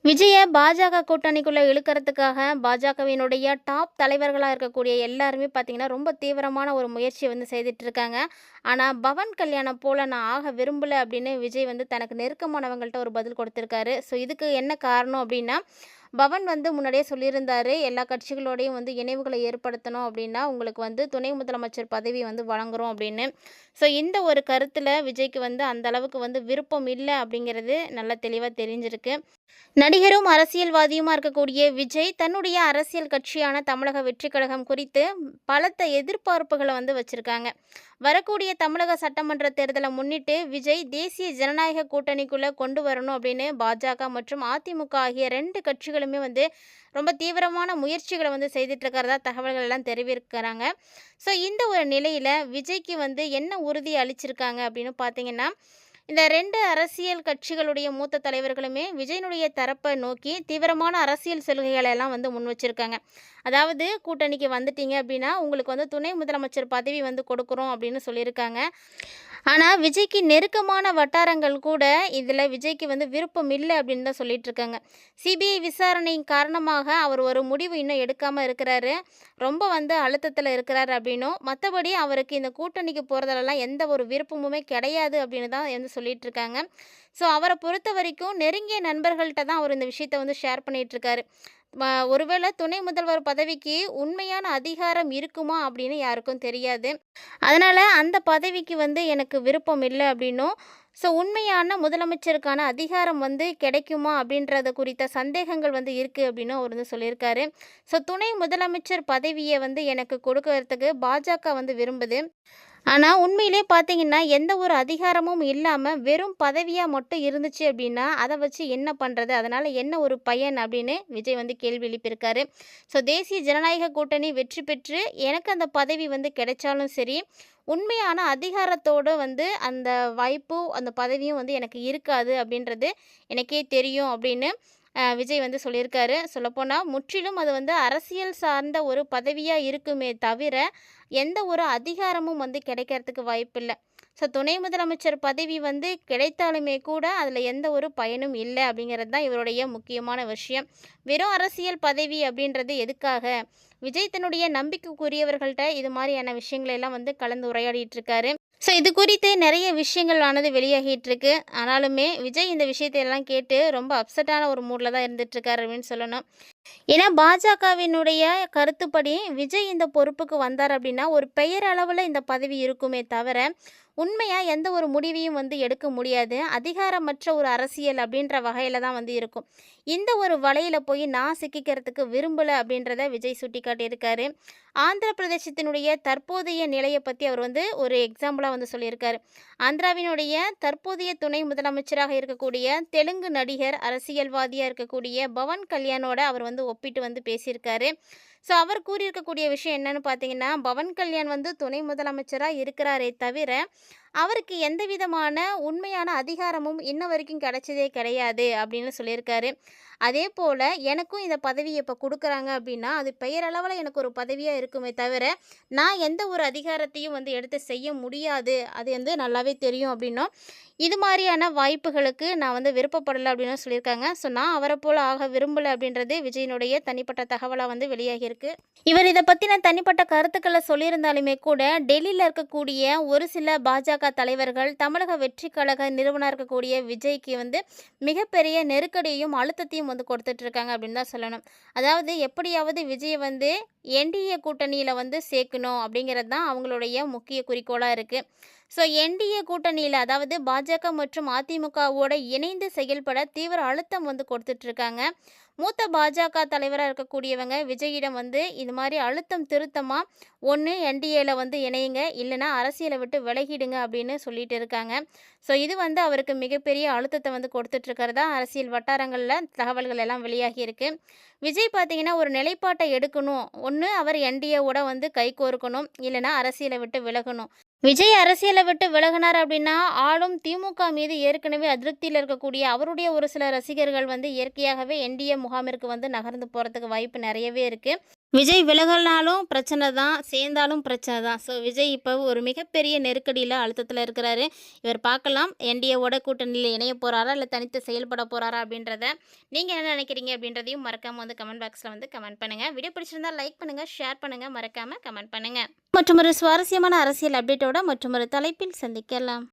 விஜய பாஜக கூட்டணிக்குள்ள இழுக்கிறதுக்காக பாஜகவினுடைய டாப் தலைவர்களா இருக்கக்கூடிய எல்லாருமே பார்த்தீங்கன்னா, ரொம்ப தீவிரமான ஒரு முயற்சிய செய்துட்டு இருக்காங்க. ஆனா, பவன் கல்யாணம் போல நான் ஆக விரும்பல அப்படின்னு விஜய் தனக்கு நெருக்கமானவங்கள்ட்ட ஒரு பதில் கொடுத்திருக்காரு. ஸோ, இதுக்கு என்ன காரணம் அப்படின்னா, பவன் முன்னாடியே சொல்லியிருந்தாரு, எல்லா கட்சிகளோடையும் இணைவுகளை ஏற்படுத்தணும் அப்படின்னா, உங்களுக்கு துணை முதலமைச்சர் பதவி வழங்குறோம் அப்படின்னு. ஸோ, இந்த ஒரு கருத்துல விஜய்க்கு அந்த அளவுக்கு விருப்பம் இல்ல அப்படிங்கிறது நல்லா தெளிவா தெரிஞ்சிருக்கு. நடிகரும் அரசியல்வாதியுமா இருக்கக்கூடிய விஜய் தன்னுடைய அரசியல் கட்சியான தமிழக வெற்றி கழகம் குறித்து பலத்த எதிர்பார்ப்புகளை வச்சிருக்காங்க. வரக்கூடிய தமிழக சட்டமன்ற தேர்தலை முன்னிட்டு விஜய் தேசிய ஜனநாயக கூட்டணிக்குள்ள கொண்டு வரணும் அப்படின்னு பாஜக மற்றும் அதிமுக ஆகிய ரெண்டு கட்சிகளுமே ரொம்ப தீவிரமான முயற்சிகளை செய்துட்டு இருக்கிறதா தகவல்கள் எல்லாம் தெரிவிக்கிறாங்க. ஸோ இந்த ஒரு நிலையில விஜய்க்கு என்ன உறுதி அளிச்சிருக்காங்க அப்படின்னு பார்த்தீங்கன்னா, இந்த 2 அரசியல் கட்சிகளுடைய மூத்த தலைவர்களுமே விஜயினுடைய தரப்பை நோக்கி தீவிரமான அரசியல் சலுகைகளை எல்லாம் முன் வச்சிருக்காங்க. அதாவது கூட்டணிக்கு வந்துட்டீங்க அப்படின்னா, உங்களுக்கு துணை முதலமைச்சர் பதவி கொடுக்குறோம் அப்படின்னு சொல்லியிருக்காங்க. ஆனால் விஜய்க்கு நெருக்கமான வட்டாரங்கள் கூட இதில் விஜய்க்கு விருப்பம் இல்லை அப்படின்னு தான் சொல்லிட்டு இருக்காங்க. சிபிஐ விசாரணை காரணமாக அவர் ஒரு முடிவு இன்னும் எடுக்காமல் இருக்கிறாரு. ரொம்ப அழுத்தத்தில் இருக்கிறாரு அப்படின்னும், மற்றபடி அவருக்கு இந்த கூட்டணிக்கு போகிறதுலலாம் எந்த ஒரு விருப்பமுமே கிடையாது அப்படின்னு தான் சொல்லிட்டு இருக்காங்க. ஸோ அவரை பொறுத்த வரைக்கும் நெருங்கிய நண்பர்கள்ட்ட தான் அவர் இந்த விஷயத்தை ஷேர் பண்ணிட்டு இருக்காரு. ஒருவேளை துணை முதல்வர் பதவிக்கு உண்மையான அதிகாரம் இருக்குமா அப்படின்னு யாருக்கும் தெரியாது. அதனால் அந்த பதவிக்கு எனக்கு விருப்பம் இல்லை அப்படின்னும், ஸோ உண்மையான முதலமைச்சருக்கான அதிகாரம் கிடைக்குமா அப்படின்றத குறித்த சந்தேகங்கள் இருக்குது அப்படின்னு அவர் சொல்லியிருக்காரு. ஸோ துணை முதலமைச்சர் பதவியை எனக்கு கொடுக்கறதுக்கு பாஜக விரும்புது. ஆனால் உண்மையிலே பார்த்தீங்கன்னா, எந்த ஒரு அதிகாரமும் இல்லாமல் வெறும் பதவியாக மட்டும் இருந்துச்சு அப்படின்னா, அதை வச்சு என்ன பண்ணுறது? அதனால் என்ன ஒரு பயன் அப்படின்னு விஜய் கேள்வி எழுப்பியிருக்காரு. ஸோ தேசிய ஜனநாயக கூட்டணி வெற்றி பெற்று எனக்கு அந்த பதவி கிடைச்சாலும் சரி, உண்மையான அதிகாரத்தோடு அந்த வாய்ப்பும் அந்த பதவியும் எனக்கு இருக்காது அப்படின்றது எனக்கே தெரியும் அப்படின்னு விஜய் சொல்லியிருக்காரு. சொல்லப்போனால் முற்றிலும் அது அரசியல் சார்ந்த ஒரு பதவியாக இருக்குமே தவிர எந்த ஒரு அதிகாரமும் கிடைக்கிறதுக்கு வாய்ப்பில்லை. ஸோ துணை முதலமைச்சர் பதவி கிடைத்தாலுமே கூட அதில் எந்த ஒரு பயனும் இல்லை அப்படிங்கிறது தான் இவருடைய முக்கியமான விஷயம். வெறும் அரசியல் பதவி அப்படின்றது எதுக்காக? விஜய் தன்னுடைய நம்பிக்கைக்குரியவர்கள்ட்ட இது மாதிரியான விஷயங்களை எல்லாம் கலந்து உரையாடிட்டு இருக்காரு. ஸோ இது குறித்து நிறைய விஷயங்கள் வெளியாகிட்டு இருக்கு. ஆனாலுமே விஜய் இந்த விஷயத்தை எல்லாம் கேட்டு ரொம்ப அப்செட்டான ஒரு மூடில் தான் இருந்துட்டுருக்காரு அப்படின்னு சொல்லணும். ஏன்னா பாஜகவினுடைய கருத்துப்படி விஜய் இந்த பொறுப்புக்கு வந்தார் அப்படின்னா ஒரு பெயர் அளவில் இந்த பதவி இருக்குமே தவிர உண்மையாக எந்த ஒரு முடிவையும் எடுக்க முடியாது. அதிகாரமற்ற ஒரு அரசியல் அப்படின்ற வகையில் தான் இருக்கும். இந்த ஒரு வலையில் போய் நான் சிக்கிக்கிறதுக்கு விரும்பலை அப்படின்றத விஜய் சுட்டி காட்டியிருக்காரு. ஆந்திர பிரதேசத்தினுடைய தற்போதைய நிலையை பற்றி அவர் ஒரு எக்ஸாம்பிளாக சொல்லியிருக்காரு. ஆந்திராவினுடைய தற்போதைய துணை முதலமைச்சராக இருக்கக்கூடிய தெலுங்கு நடிகர் அரசியல்வாதியாக இருக்கக்கூடிய பவன் கல்யாணோட அவர் ஒப்பிட்டு பேசியிருக்காரு. ஸோ அவர் கூறியிருக்கக்கூடிய விஷயம் என்னன்னு பார்த்தீங்கன்னா, பவன் கல்யாண் துணை முதலமைச்சராக இருக்கிறாரே தவிர அவருக்கு எந்த விதமான உண்மையான அதிகாரமும் இன்ன வரைக்கும் கிடைச்சதே கிடையாது அப்படின்னு சொல்லியிருக்காரு. அதே போல் எனக்கும் இந்த பதவியை இப்போ கொடுக்குறாங்க அப்படின்னா அது பெயரளவில் எனக்கு ஒரு பதவியாக இருக்குமே தவிர நான் எந்த ஒரு அதிகாரத்தையும் எடுத்து செய்ய முடியாது. அது நல்லாவே தெரியும் அப்படின்னும், இது மாதிரியான வாய்ப்புகளுக்கு நான் விருப்பப்படலை அப்படின்னு சொல்லியிருக்காங்க. ஸோ நான் அவரை போல் ஆக விரும்பலை அப்படின்றது விஜயனுடைய தனிப்பட்ட தகவலாக வெளியாகியிருக்கு. இவர் இதை பற்றின தனிப்பட்ட கருத்துக்களை சொல்லியிருந்தாலுமே கூட டெல்லியில் இருக்கக்கூடிய ஒரு சில பாஜக தலைவர்கள் தமிழக வெற்றி கழக நிறுவனர் இருக்கக்கூடிய விஜய்க்கு மிகப்பெரிய நெருக்கடியையும் அழுத்தத்தையும் கொடுத்துட்டு இருக்காங்க அப்படின்னு தான் சொல்லணும். அதாவது எப்படியாவது விஜயை என்டிஏ கூட்டணியில் சேர்க்கணும் அப்படிங்கிறது தான் அவங்களுடைய முக்கிய குறிக்கோளாக இருக்குது. ஸோ என்டிஏ கூட்டணியில் அதாவது பாஜக மற்றும் அதிமுகவோடு இணைந்து செயல்பட தீவிர அழுத்தம் கொடுத்துட்ருக்காங்க. மூத்த பாஜக தலைவராக இருக்கக்கூடியவங்க விஜயிடம் இது மாதிரி அழுத்தம் திருத்தமாக ஒன்று என்டிஏல இணையுங்க, இல்லைனா அரசியலை விட்டு விலகிடுங்க அப்படின்னு சொல்லிட்டு இருக்காங்க. ஸோ இது அவருக்கு மிகப்பெரிய அழுத்தத்தை கொடுத்துட்ருக்கிறதா அரசியல் வட்டாரங்களில் தகவல்கள் எல்லாம் வெளியாகி இருக்கு. விஜய் பார்த்தீங்கன்னா ஒரு நிலைப்பாட்டை எடுக்கணும். ஒன்று அவர் என்டிஏவோட கை கோர்க்கணும், இல்லைனா அரசியலை விட்டு விலகணும். விஜய் அரசியலை விட்டு விலகினார் அப்படின்னா ஆளும் திமுக மீது ஏற்கனவே அதிருப்தியில் இருக்கக்கூடிய அவருடைய ஒரு சில ரசிகர்கள் இயற்கையாகவே என்டிஏ முகாமிற்கு நகர்ந்து போகிறதுக்கு வாய்ப்பு நிறையவே இருக்குது. விஜய் விலகல்னாலும் பிரச்சனை தான், சேர்ந்தாலும் பிரச்சனை தான். ஸோ விஜய் இப்போ ஒரு மிகப்பெரிய நெருக்கடியில, அழுத்தத்தில இருக்கிறாரு. இவர் பார்க்கலாம் என்டிஏவோட கூட்டணியில இணைய போறாரா? இல்ல தனித்து செயல்பட போறாரா? அப்படின்றத நீங்க என்ன நினைக்கிறீங்க? அப்படின்றதையும் மறக்காம வந்து கமெண்ட் பாக்ஸ்ல வந்து கமெண்ட் பண்ணுங்க. வீடியோ பிடிச்சிருந்தா லைக் பண்ணுங்க, ஷேர் பண்ணுங்க, மறக்காம கமெண்ட் பண்ணுங்க. மற்றொரு சுவாரஸ்யமான அரசியல் அப்டேட்டோட மற்றொரு தலைப்பில் சந்திக்கலாம்.